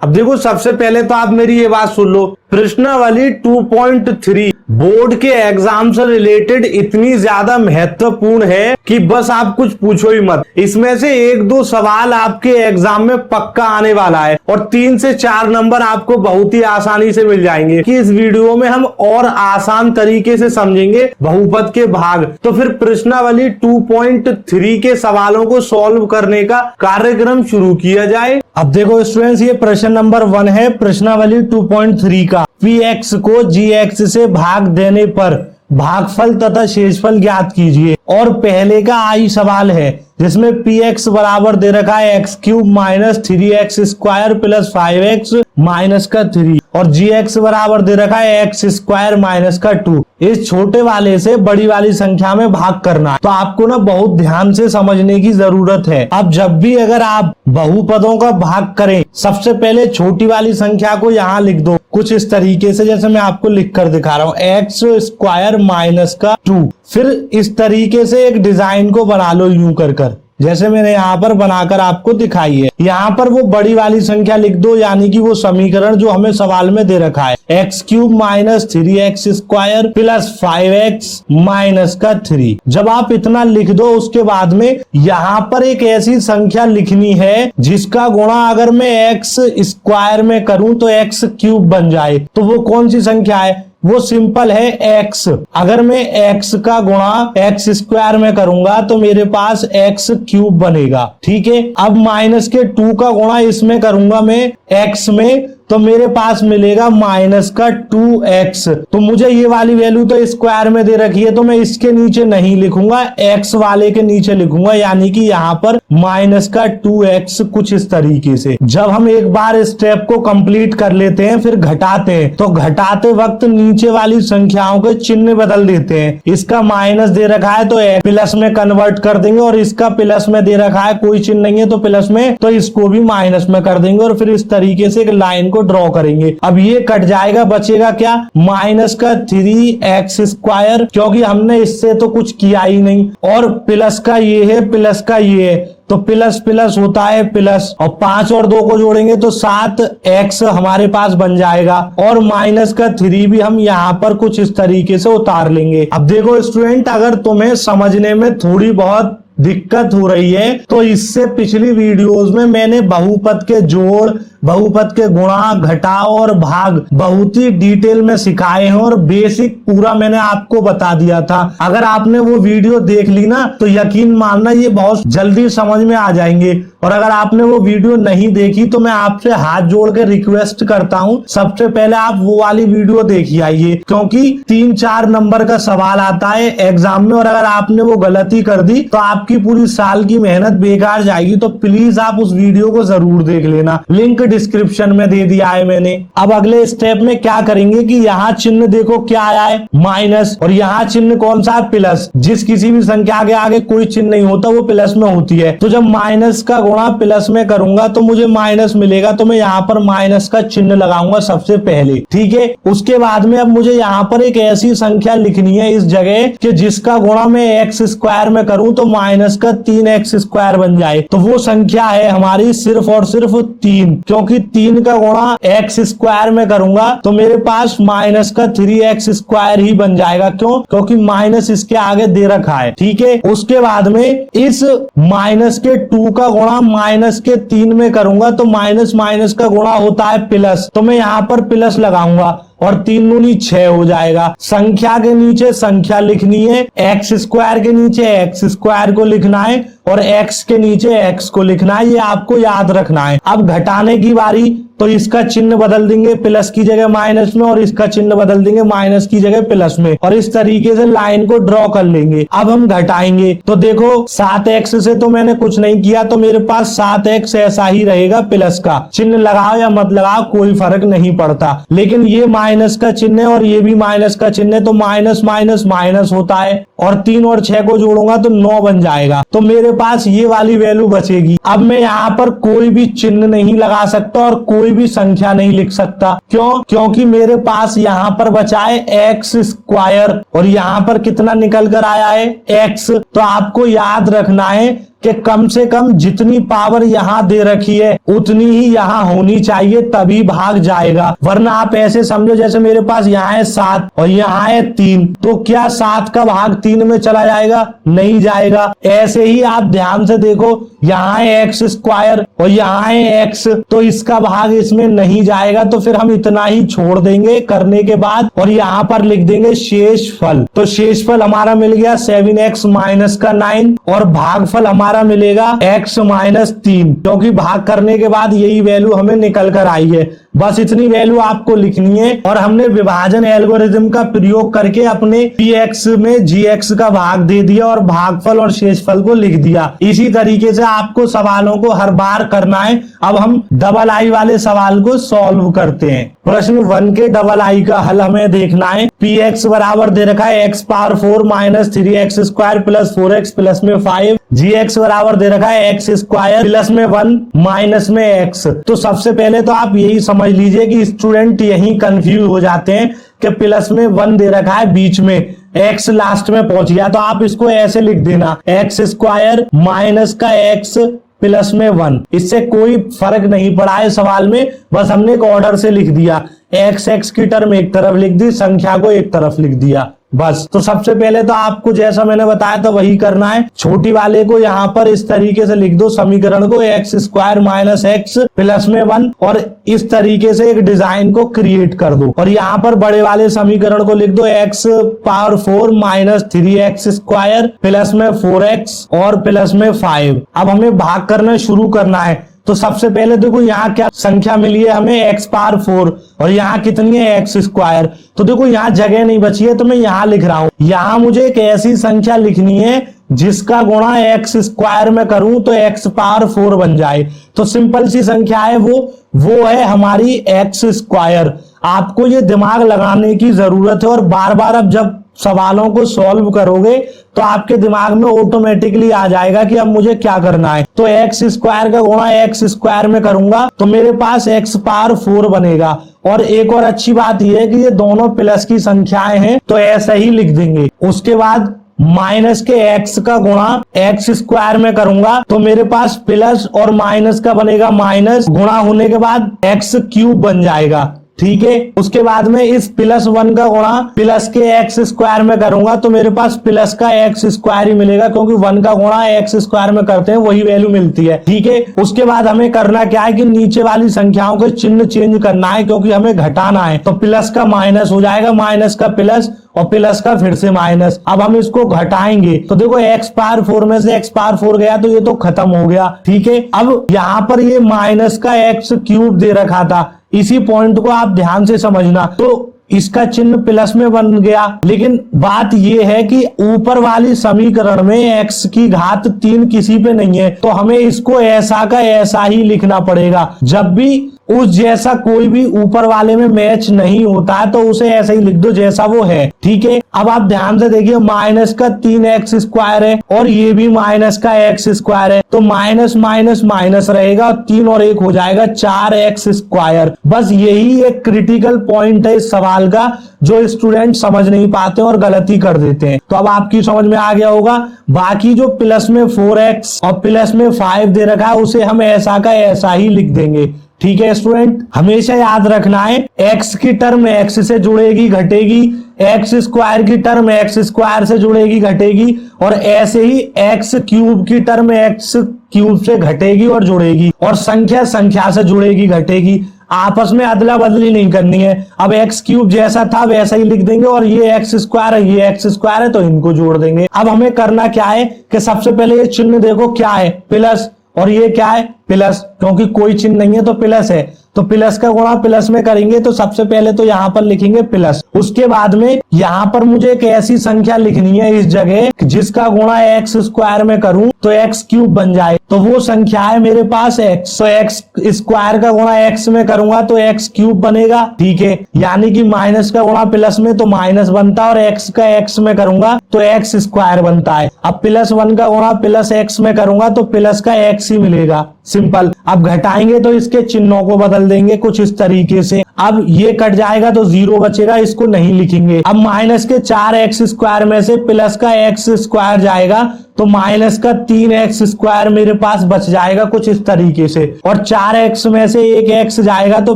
अब देखो सबसे पहले तो आप मेरी ये बात सुन लो, प्रश्नावली 2.3 बोर्ड के एग्जाम से रिलेटेड इतनी ज्यादा महत्वपूर्ण है कि बस आप कुछ पूछो ही मत। इसमें से 1-2 सवाल आपके एग्जाम में पक्का आने वाला है और 3 से 4 नंबर आपको बहुत ही आसानी से मिल जाएंगे। कि इस वीडियो में हम और आसान तरीके से समझेंगे बहुपद के भाग। तो फिर प्रश्नावली 2.3 के सवालों को सॉल्व करने का कार्यक्रम शुरू किया जाए। अब देखो स्टूडेंट्स, ये प्रश्न नंबर 1 है प्रश्नावली 2.3 का। px को gx से भाग देने पर भागफल तथा शेषफल ज्ञात कीजिए। और पहले का आई सवाल है जिसमें px बराबर दे रखा है x³ minus 3x square plus 5x minus का 3 और gx बराबर दे रखा है x² माइनस का 2। इस छोटे वाले से बड़ी वाली संख्या में भाग करना है। तो आपको ना बहुत ध्यान से समझने की जरूरत है। अब जब भी अगर आप बहुपदों का भाग करें, सबसे पहले छोटी वाली संख्या को यहाँ लिख दो कुछ इस तरीके से, जैसे मैं आपको लिख कर दिखा रहा हूँ, x² माइनस का 2। फिर इस तरीके से एक डिजाइन को बना लो यूं कर जैसे मैंने यहाँ पर बनाकर आपको दिखाई है। यहाँ पर वो बड़ी वाली संख्या लिख दो, यानी कि वो समीकरण जो हमें सवाल में दे रखा है, x³ minus 3x square plus 5x minus का 3। जब आप इतना लिख दो उसके बाद में यहाँ पर एक ऐसी संख्या लिखनी है जिसका गुणा अगर मैं x स्क्वायर में करूं तो x³ बन जाए। तो वो कौन सी संख्या है? वो सिंपल है x। अगर मैं x का गुणा x² में करूंगा तो मेरे पास x³ बनेगा। ठीक है, अब माइनस के 2 का गुणा इसमें करूंगा मैं x में, तो मेरे पास मिलेगा माइनस का 2x। तो मुझे ये वाली वैल्यू तो स्क्वायर में दे रखी है, तो मैं इसके नीचे नहीं लिखूंगा, x वाले के नीचे लिखूंगा, यानी कि यहाँ पर माइनस का 2x कुछ इस तरीके से। जब हम एक बार स्टेप को कंप्लीट कर लेते हैं फिर घटाते हैं, तो घटाते वक्त नीचे वाली संख्याओं के चिन्ह बदल देते हैं। इसका माइनस दे रखा है तो प्लस में कन्वर्ट कर देंगे, और इसका प्लस में दे रखा है कोई चिन्ह नहीं है तो प्लस में, तो इसको भी माइनस में कर देंगे और फिर इस तरीके से एक लाइन ड्रॉ करेंगे। अब ये कट जाएगा, बचेगा क्या? माइनस का 3x स्क्वायर, क्योंकि हमने इससे तो कुछ किया ही नहीं, और प्लस का ये है, प्लस का ये है, तो प्लस प्लस होता है प्लस, और 5 और 2 को जोड़ेंगे तो 7x हमारे पास बन जाएगा, और माइनस का 3 भी हम यहाँ पर कुछ इस तरीके से उतार लेंगे। अब देखो स्टूडेंट, अगर तुम्हें समझने में थोड़ी बहुत दिक्कत हो रही है तो इससे पिछली वीडियोस में मैंने बहुपद के जोड़, बहुपद के गुणा, घटाव और भाग बहुत ही डिटेल में सिखाए हैं और बेसिक पूरा मैंने आपको बता दिया था। अगर आपने वो वीडियो देख ली ना तो यकीन मानना ये बहुत जल्दी समझ में आ जाएंगे। और अगर आपने वो वीडियो नहीं देखी तो मैं आपसे हाथ जोड़ के रिक्वेस्ट करता हूँ, सबसे पहले आप वो वाली वीडियो देखिए आइए, क्योंकि 3-4 नंबर का सवाल आता है एग्जाम में, और अगर आपने वो गलती कर दी तो आपकी पूरी साल की मेहनत बेकार जाएगी। तो प्लीज आप उस वीडियो को जरूर देख लेना, लिंक डिस्क्रिप्शन में दे दिया है मैंने। अब अगले स्टेप में क्या करेंगे कि यहाँ चिन्ह देखो क्या आया है, माइनस, और यहाँ चिन्ह कौन सा है? प्लस। जिस किसी भी संख्या के आगे कोई चिन्ह नहीं होता वो प्लस में होती है। तो जब माइनस का गुणा प्लस में करूंगा तो मुझे माइनस मिलेगा, तो मैं यहाँ पर माइनस का चिन्ह लगाऊंगा सबसे पहले। ठीक है, उसके बाद में अब मुझे यहाँ पर एक ऐसी संख्या लिखनी है इस जगह कि जिसका गुणा मैं x स्क्वायर में करूं तो माइनस का 3x स्क्वायर बन जाए। तो वो संख्या है हमारी सिर्फ और सिर्फ 3, क्योंकि 3 का गुणा x स्क्वायर में करूंगा तो मेरे पास माइनस का 3x स्क्वायर ही बन जाएगा। क्यों? क्योंकि माइनस इसके आगे दे रखा है। ठीक है, उसके बाद में इस माइनस के 2 का गुणा माइनस के 3 में करूंगा तो माइनस माइनस का गुणा होता है प्लस, तो मैं यहाँ पर प्लस लगाऊंगा और 3 दूनी 6 हो जाएगा। संख्या के नीचे संख्या लिखनी है, x स्क्वायर के नीचे x स्क्वायर को लिखना है और x के नीचे x को लिखना है, ये आपको याद रखना है। अब घटाने की बारी, तो इसका चिन्ह बदल देंगे प्लस की जगह माइनस में, और इसका चिन्ह बदल देंगे माइनस की जगह प्लस में, और इस तरीके से लाइन को ड्रॉ कर लेंगे। अब हम घटाएंगे तो देखो 7x से तो मैंने कुछ नहीं किया, तो मेरे पास 7x ऐसा ही रहेगा, प्लस का चिन्ह लगाओ या मत लगाओ कोई फर्क नहीं पड़ता। लेकिन ये माइनस का चिन्ह है और ये भी माइनस का चिन्ह है, तो माइनस माइनस माइनस होता है, और 3 और 6 को जोड़ूंगा तो 9 बन जाएगा। तो मेरे पास ये वाली वैल्यू बचेगी। अब मैं यहाँ पर कोई भी चिन्ह नहीं लगा सकता और कोई भी संख्या नहीं लिख सकता। क्यों? क्योंकि मेरे पास यहाँ पर बचा है x स्क्वायर और यहाँ पर कितना निकल कर आया है x। तो आपको याद रखना है कि कम से कम जितनी पावर यहाँ दे रखी है उतनी ही यहाँ होनी चाहिए, तभी भाग जाएगा। वरना आप ऐसे समझो जैसे मेरे पास यहाँ है 7 और यहाँ है 3, तो क्या 7 का भाग 3 में चला जाएगा? नहीं जाएगा। ऐसे ही आप ध्यान से देखो, यहाँ है एक्स स्क्वायर और यहाँ है एक्स, तो इसका भाग इसमें नहीं जाएगा, तो फिर हम इतना ही छोड़ देंगे करने के बाद और यहाँ पर लिख देंगे शेषफल। तो शेषफल हमारा मिल गया 7x माइनस का 9 और भागफल हमारा मिलेगा x माइनस 3, क्योंकि भाग करने के बाद यही वैल्यू हमें निकल कर आई है। बस इतनी वैल्यू आपको लिखनी है और हमने विभाजन एल्गोरिथम का प्रयोग करके अपने px में gx का भाग दे दिया और भागफल और शेषफल को लिख दिया। इसी तरीके से आपको सवालों को हर बार करना है। अब हम डबल आई वाले सवाल को सॉल्व करते हैं। प्रश्न 1 के डबल आई का हल हमें देखना है। px बराबर दे रखा है x power 4 minus 3x square plus 4x plus में 5, gx बराबर दे रखा है x स्क्वायर प्लस में 1 माइनस में x। तो सबसे पहले तो आप यही समझ लीजिए कि स्टूडेंट यही कंफ्यूज हो जाते हैं कि प्लस में 1 दे रखा है, बीच में x लास्ट में पहुंच गया, तो आप इसको ऐसे लिख देना x स्क्वायर माइनस का x प्लस में 1। इससे कोई फर्क नहीं पड़ा है सवाल में, बस हमने एक ऑर्डर से लिख दिया। x की टर्म एक तरफ लिख दी, संख्या को एक तरफ लिख दिया, बस। तो सबसे पहले तो आपको जैसा मैंने बताया था वही करना है। छोटी वाले को यहाँ पर इस तरीके से लिख दो समीकरण को, x square minus x plus में 1, और इस तरीके से एक डिजाइन को क्रिएट कर दो। और यहाँ पर बड़े वाले समीकरण को लिख दो x power 4 minus 3x square plus में 4x और प्लस में 5। अब हमें भाग करना शुरू करना है। तो सबसे पहले देखो यहाँ क्या संख्या मिली है हमें, x पावर 4 और यहाँ कितनी है x स्क्वायर। तो देखो यहाँ जगह नहीं बची है तो मैं यहाँ लिख रहा हूँ। यहाँ मुझे एक ऐसी संख्या लिखनी है जिसका गुणा x स्क्वायर में करूं तो x पावर 4 बन जाए। तो सिंपल सी संख्या है वो है हमारी x स्क्वायर। आपको ये दिमाग लगाने की जरूरत है और बार बार अब जब सवालों को सॉल्व करोगे तो आपके दिमाग में ऑटोमेटिकली आ जाएगा कि अब मुझे क्या करना है। तो एक्स स्क्वायर का गुणा एक्स स्क्वायर में करूंगा तो मेरे पास एक्स पावर 4 बनेगा। और एक और अच्छी बात यह है कि ये दोनों प्लस की संख्याएं हैं तो ऐसा ही लिख देंगे। उसके बाद माइनस के x का गुणा एक्स स्क्वायर में करूंगा तो मेरे पास प्लस और माइनस का बनेगा माइनस, गुणा होने के बाद एक्स क्यूब बन जाएगा, ठीक है। उसके बाद में इस प्लस 1 का गुणा प्लस के एक्स स्क्वायर में करूंगा तो मेरे पास प्लस का एक्स स्क्वायर ही मिलेगा, क्योंकि 1 का गुणा एक्स स्क्वायर में करते हैं वही वैल्यू मिलती है, ठीक है। उसके बाद हमें करना क्या है कि नीचे वाली संख्याओं के चिन्ह चेंज करना है, क्योंकि हमें घटाना है। तो प्लस का माइनस हो जाएगा, माइनस का प्लस और प्लस का फिर से माइनस। अब हम इसको घटाएंगे तो देखो x पावर 4 में से x पावर 4 गया तो ये तो खत्म हो गया, ठीक है। अब यहाँ पर ये माइनस का x क्यूब दे रखा था, इसी पॉइंट को आप ध्यान से समझना। तो इसका चिन्ह प्लस में बन गया, लेकिन बात यह है कि ऊपर वाली समीकरण में x की घात 3 किसी पे नहीं है, तो हमें इसको ऐसा का ऐसा ही लिखना पड़ेगा। जब भी उस जैसा कोई भी ऊपर वाले में मैच नहीं होता है तो उसे ऐसा ही लिख दो जैसा वो है, ठीक है। अब आप ध्यान से देखिए, माइनस का 3x स्क्वायर है और ये भी माइनस का x स्क्वायर है, तो माइनस माइनस माइनस रहेगा, 3 और 1 हो जाएगा 4x स्क्वायर। बस यही एक क्रिटिकल पॉइंट है इस सवाल का जो स्टूडेंट समझ नहीं पाते और गलती कर देते हैं। तो अब आपकी समझ में आ गया होगा। बाकी जो प्लस में 4x और प्लस में 5 दे रखा है उसे हम ऐसा का ऐसा ही लिख देंगे, ठीक है स्टूडेंट। हमेशा याद रखना है x की टर्म x से जुड़ेगी घटेगी, एक्स स्क्वायर की टर्म एक्स स्क्वायर से जुड़ेगी घटेगी, और ऐसे ही एक्स क्यूब की टर्म एक्स क्यूब से घटेगी और जुड़ेगी, और संख्या संख्या से जुड़ेगी घटेगी। आपस में अदला बदली नहीं करनी है। अब एक्स क्यूब जैसा था वैसा ही लिख देंगे, और ये एक्स स्क्वायर है ये एक्स स्क्वायर है तो इनको जोड़ देंगे। अब हमें करना क्या है कि सबसे पहले ये चिन्ह देखो क्या है, प्लस, और ये क्या है प्लस, क्योंकि कोई चिन्ह नहीं है तो प्लस है, तो प्लस का गुणा प्लस में करेंगे तो सबसे पहले तो यहाँ पर लिखेंगे प्लस। उसके बाद में यहाँ पर मुझे एक ऐसी संख्या लिखनी है इस जगह जिसका गुणा एक्स स्क्वायर में करूं तो एक्स क्यूब बन जाए, तो वो संख्या है मेरे पास एक्स। तो एक्स स्क्वायर का गुणा एक्स में करूंगा तो एक्स क्यूब बनेगा, ठीक है। यानी कि माइनस का गुणा प्लस में तो माइनस बनता है, और एक्स का एक्स में करूंगा तो एक्स स्क्वायर बनता है। अब प्लस 1 का गुणा प्लस एक्स में करूंगा तो प्लस का एक्स ही मिलेगा, सिंपल। अब घटाएंगे तो इसके चिन्हों को बदल देंगे कुछ इस तरीके से। अब ये कट जाएगा तो 0 बचेगा, इसको नहीं लिखेंगे। अब माइनस के 4x स्क्वायर में से प्लस का x स्क्वायर जाएगा तो माइनस का 3x स्क्वायर मेरे पास बच जाएगा कुछ इस तरीके से, और 4x में से एक x जाएगा तो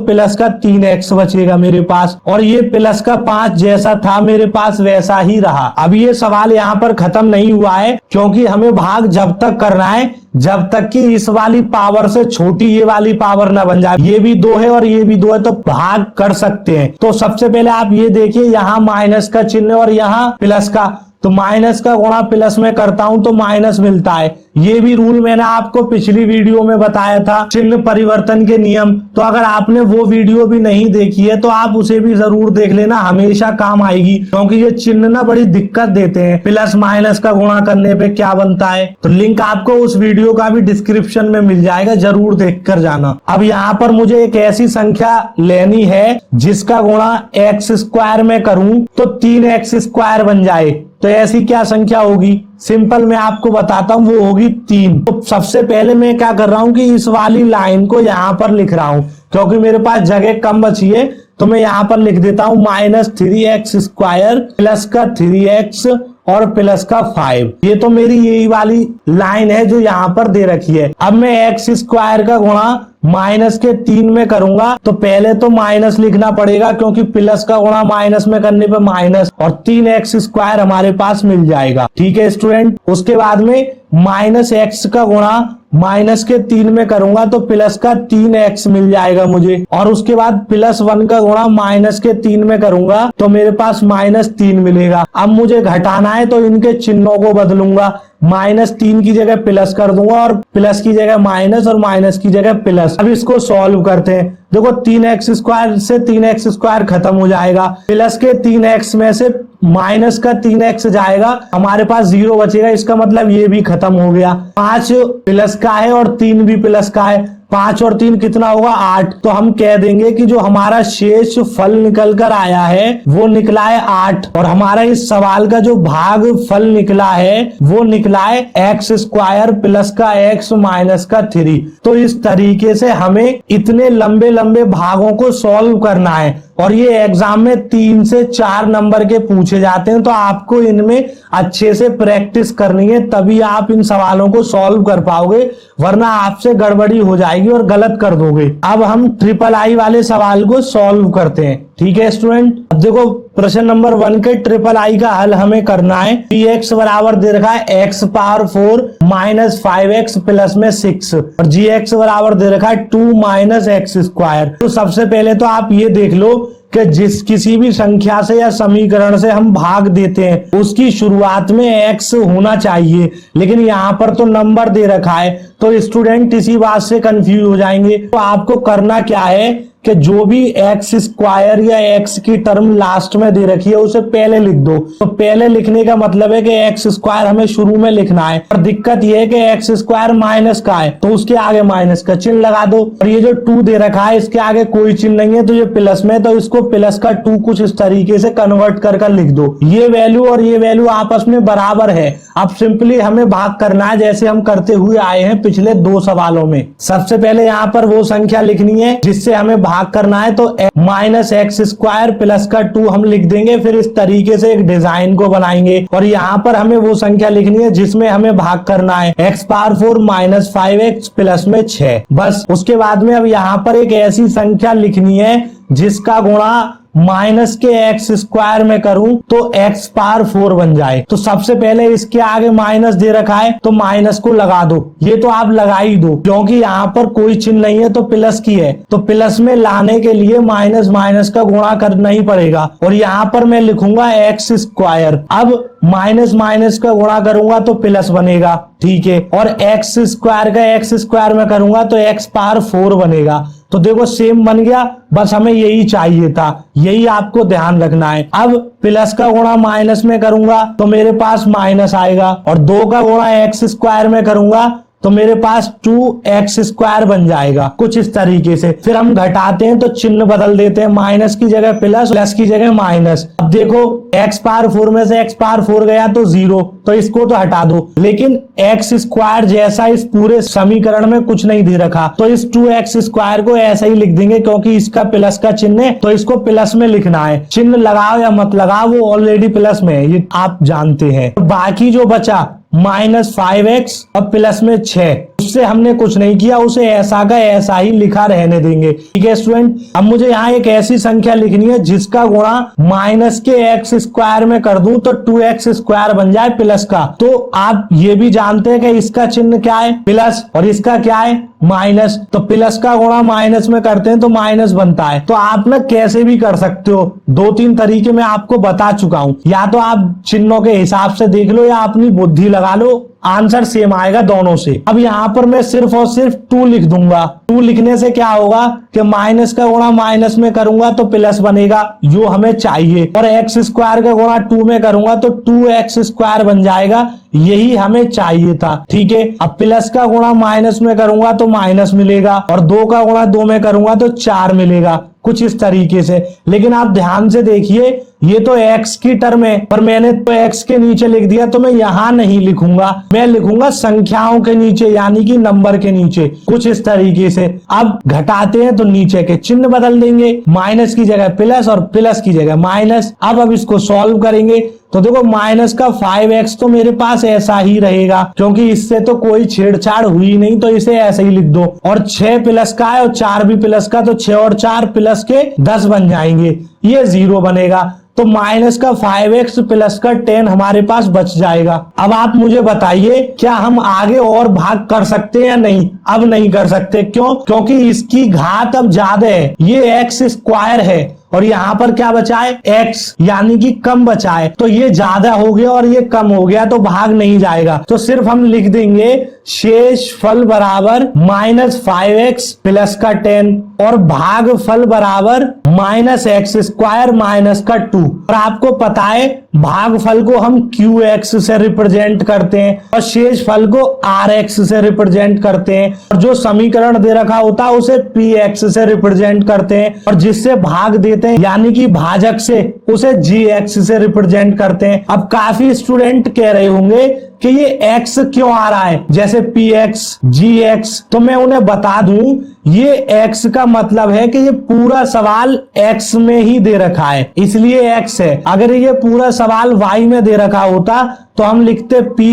प्लस का 3x बचेगा मेरे पास, और ये प्लस का 5 जैसा था मेरे पास वैसा ही रहा। अब ये सवाल यहाँ पर खत्म नहीं हुआ है, क्योंकि हमें भाग जब तक करना है जब तक कि इस वाली पावर से छोटी ये वाली पावर ना बन जाए। ये भी 2 है और ये भी 2 है, तो भाग कर सकते हैं। तो सबसे पहले आप ये देखिए, यहाँ माइनस का चिन्ह और यहाँ प्लस का, तो माइनस का गुणा प्लस में करता हूं तो माइनस मिलता है। ये भी रूल मैंने आपको पिछली वीडियो में बताया था, चिन्ह परिवर्तन के नियम। तो अगर आपने वो वीडियो भी नहीं देखी है तो आप उसे भी जरूर देख लेना, हमेशा काम आएगी, क्योंकि ये चिन्ह ना बड़ी दिक्कत देते हैं। प्लस माइनस का गुणा करने पे क्या बनता है, तो लिंक आपको उस वीडियो का भी डिस्क्रिप्शन में मिल जाएगा, जरूर देख कर जाना। अब यहाँ पर मुझे एक ऐसी संख्या लेनी है जिसका गुणा एक्स स्क्वायर में करूं तो 3x स्क्वायर बन जाए। तो ऐसी क्या संख्या होगी, सिंपल मैं आपको बताता हूं, वो होगी 3। तो सबसे पहले मैं क्या कर रहा हूं कि इस वाली लाइन को यहां पर लिख रहा हूं, क्योंकि मेरे पास जगह कम बची है, तो मैं यहां पर लिख देता हूं -3x स्क्वायर प्लस का 3x और प्लस का 5। ये तो मेरी यही वाली लाइन है जो यहाँ पर दे रखी है। अब मैं एक्स स्क्वायर का गुणा माइनस के 3 में करूंगा, तो पहले तो माइनस लिखना पड़ेगा, क्योंकि प्लस का गुणा माइनस में करने पे माइनस, और 3x स्क्वायर हमारे पास मिल जाएगा। ठीक है स्टूडेंट, उसके बाद में -x का गुणा माइनस के 3 में करूंगा तो प्लस का 3x मिल जाएगा मुझे, और उसके बाद +1 का गुणा माइनस के 3 में करूंगा तो मेरे पास -3 मिलेगा। अब मुझे घटाना है तो इनके चिन्हों को बदलूंगा, -3 की जगह प्लस कर दूंगा, और प्लस की जगह माइनस और माइनस की जगह प्लस। अब इसको सॉल्व करते हैं। देखो 3x स्क्वायर से 3x स्क्वायर खत्म हो जाएगा, प्लस के 3x में से माइनस का 3x जाएगा, हमारे पास 0 बचेगा, इसका मतलब ये भी खत्म हो गया। 5 प्लस का है और 3 भी प्लस का है, 5 और 3 कितना होगा 8। तो हम कह देंगे कि जो हमारा शेष फल निकल कर आया है वो निकला है 8, और हमारा इस सवाल का जो भाग फल निकला है वो निकला है एक्स स्क्वायर प्लस का x माइनस का 3। तो इस तरीके से हमें इतने लंबे लंबे भागों को सॉल्व करना है, और ये एग्जाम में 3 से 4 नंबर के पूछे जाते हैं, तो आपको इनमें अच्छे से प्रैक्टिस करनी है, तभी आप इन सवालों को सॉल्व कर पाओगे, वरना आपसे गड़बड़ी हो जाएगी और गलत कर दोगे। अब हम III वाले सवाल को सॉल्व करते हैं। ठीक है स्टूडेंट, अब देखो प्रश्न नंबर 1 के III का हल हमें करना है। px बराबर दे रखा है x power 4 minus 5x plus में 6, और gx बराबर दे रखा है 2 माइनस एक्स स्क्वायर। तो सबसे पहले तो आप ये देख लो कि जिस किसी भी संख्या से या समीकरण से हम भाग देते हैं उसकी शुरुआत में x होना चाहिए, लेकिन यहाँ पर तो नंबर दे रखा है, तो स्टूडेंट इसी बात से कंफ्यूज हो जाएंगे। तो आपको करना क्या है कि जो भी एक्स स्क्वायर या एक्स की टर्म लास्ट में दे रखी है उसे पहले लिख दो। तो पहले लिखने का मतलब है कि एक्स स्क्वायर हमें शुरू में लिखना है, और दिक्कत यह है कि एक्स स्क्वायर माइनस का है तो उसके आगे माइनस का चिन्ह लगा दो, और ये जो 2 दे रखा है इसके आगे कोई चिन्ह नहीं है तो ये प्लस में, तो इसको प्लस का 2 कुछ इस तरीके से कन्वर्ट कर लिख दो। ये वैल्यू और ये वैल्यू आपस में बराबर है। अब सिंपली हमें भाग करना है जैसे हम करते हुए आए हैं पिछले 2 सवालों में। सबसे पहले यहाँ पर वो संख्या लिखनी है जिससे हमें भाग करना है, तो माइनस एक्स स्क्वायर प्लस का 2 हम लिख देंगे, फिर इस तरीके से एक डिजाइन को बनाएंगे, और यहाँ पर हमें वो संख्या लिखनी है जिसमें हमें भाग करना है, x power 4 minus 5x plus में 6। बस उसके बाद में अब यहाँ पर एक ऐसी संख्या लिखनी है जिसका गुणा माइनस के एक्स स्क्वायर में करूं तो x पावर 4 बन जाए। तो सबसे पहले इसके आगे माइनस दे रखा है तो माइनस को लगा दो, ये तो आप लगा ही दो क्योंकि यहाँ पर कोई चिन्ह नहीं है तो प्लस की है, तो प्लस में लाने के लिए माइनस माइनस का गुणा करना ही पड़ेगा, और यहाँ पर मैं लिखूंगा एक्स स्क्वायर। अब माइनस माइनस का गुणा करूंगा तो प्लस बनेगा, ठीक है, और एक्स स्क्वायर का एक्स स्क्वायर में करूंगा तो x पावर 4 बनेगा। तो देखो सेम बन गया, बस हमें यही चाहिए था, यही आपको ध्यान रखना है। अब प्लस का गुणा माइनस में करूंगा तो मेरे पास माइनस आएगा, और 2 का गुणा एक्स स्क्वायर में करूंगा तो मेरे पास 2x स्क्वायर बन जाएगा, कुछ इस तरीके से। फिर हम घटाते हैं तो चिन्ह बदल देते हैं, माइनस की जगह प्लस, प्लस की जगह माइनस। अब देखो x पावर 4 में से x पावर 4 गया तो 0, तो इसको तो हटा दो, लेकिन x स्क्वायर जैसा इस पूरे समीकरण में कुछ नहीं दे रखा, तो इस 2x स्क्वायर को ऐसा ही लिख देंगे क्योंकि इसका प्लस का चिन्ह है, तो इसको प्लस में लिखना है। चिन्ह लगाओ या मत लगाओ वो ऑलरेडी प्लस में है, ये आप जानते हैं। बाकी जो बचा -5x और प्लस में 6, उससे हमने कुछ नहीं किया, उसे ऐसा का ऐसा ही लिखा रहने देंगे। ठीक है स्टूडेंट, अब मुझे यहाँ एक ऐसी संख्या लिखनी है जिसका गुणा माइनस के एक्स स्क्वायर में कर दूं तो 2x स्क्वायर बन जाए प्लस का। तो आप ये भी जानते हैं कि इसका चिन्ह क्या है प्लस और इसका क्या है माइनस, तो प्लस का गुणा माइनस में करते हैं तो माइनस बनता है। तो आप ना कैसे भी कर सकते हो, 2-3 तरीके मैं आपको बता चुका हूं, या तो आप चिन्हों के हिसाब से देख लो या अपनी बुद्धि लगा लो, आंसर सेम आएगा दोनों से। अब यहाँ पर मैं सिर्फ और सिर्फ 2 लिख दूंगा। 2 लिखने से क्या होगा कि माइनस का गुणा माइनस में करूंगा तो प्लस बनेगा जो हमें चाहिए, और एक्स स्क्वायर का गुणा 2 में करूंगा तो 2x स्क्वायर बन जाएगा, यही हमें चाहिए था। ठीक है, अब प्लस का गुणा माइनस में करूंगा तो माइनस मिलेगा, और 2 का गुणा 2 में करूंगा तो 4 मिलेगा, कुछ इस तरीके से। लेकिन आप ध्यान से देखिए, ये तो x की टर्म है, पर मैंने तो x के नीचे लिख दिया, तो मैं यहां नहीं लिखूंगा, मैं लिखूंगा संख्याओं के नीचे, यानी कि नंबर के नीचे, कुछ इस तरीके से। अब घटाते हैं तो नीचे के चिन्ह बदल देंगे, माइनस की जगह प्लस और प्लस की जगह माइनस। अब इसको सॉल्व करेंगे तो देखो माइनस का 5x तो मेरे पास ऐसा ही रहेगा, क्योंकि इससे तो कोई छेड़छाड़ हुई नहीं, तो इसे ऐसे ही लिख दो। और 6 प्लस का है और 4 भी प्लस का, तो 6 और 4 प्लस के 10 बन जाएंगे, ये 0 बनेगा। तो माइनस का 5x प्लस का 10 हमारे पास बच जाएगा। अब आप मुझे बताइए, क्या हम आगे और भाग कर सकते हैं या नहीं? अब नहीं कर सकते, क्यों? क्योंकि इसकी घात अब ज्यादा है, ये एक्स स्क्वायर है और यहाँ पर क्या बचा है x, यानी कि कम बचा है, तो ये ज्यादा हो गया और ये कम हो गया, तो भाग नहीं जाएगा। तो सिर्फ हम लिख देंगे शेषफल बराबर -5x प्लस का 10 और भागफल बराबर -x स्क्वायर माइनस का 2। और आपको पता है भागफल को हम qx से रिप्रेजेंट करते हैं और शेषफल को rx से रिप्रेजेंट करते हैं, और जो समीकरण दे रखा होता है उसे px से रिप्रेजेंट करते हैं, और जिससे भाग देते हैं यानी कि भाजक से, उसे gx से रिप्रेजेंट करते हैं। अब काफी स्टूडेंट कह रहे होंगे कि ये x क्यों आ रहा है, जैसे px gx, तो मैं उन्हें बता दूं ये x का मतलब है कि ये पूरा सवाल x में ही दे रखा है, इसलिए x है। अगर ये पूरा सवाल y में दे रखा होता तो हम लिखते py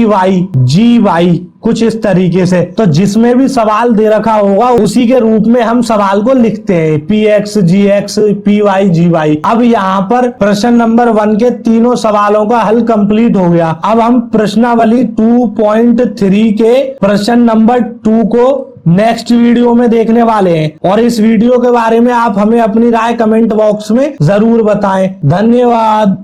gy, कुछ इस तरीके से। तो जिसमें भी सवाल दे रखा होगा उसी के रूप में हम सवाल को लिखते हैं, px gx py gy। अब यहाँ पर प्रश्न नंबर 1 के तीनों सवालों का हल कंप्लीट हो गया। अब हम प्रश्नावली 2.3 के प्रश्न नंबर 2 को नेक्स्ट वीडियो में देखने वाले हैं, और इस वीडियो के बारे में आप हमें अपनी राय कमेंट बॉक्स में जरूर बताएं। धन्यवाद।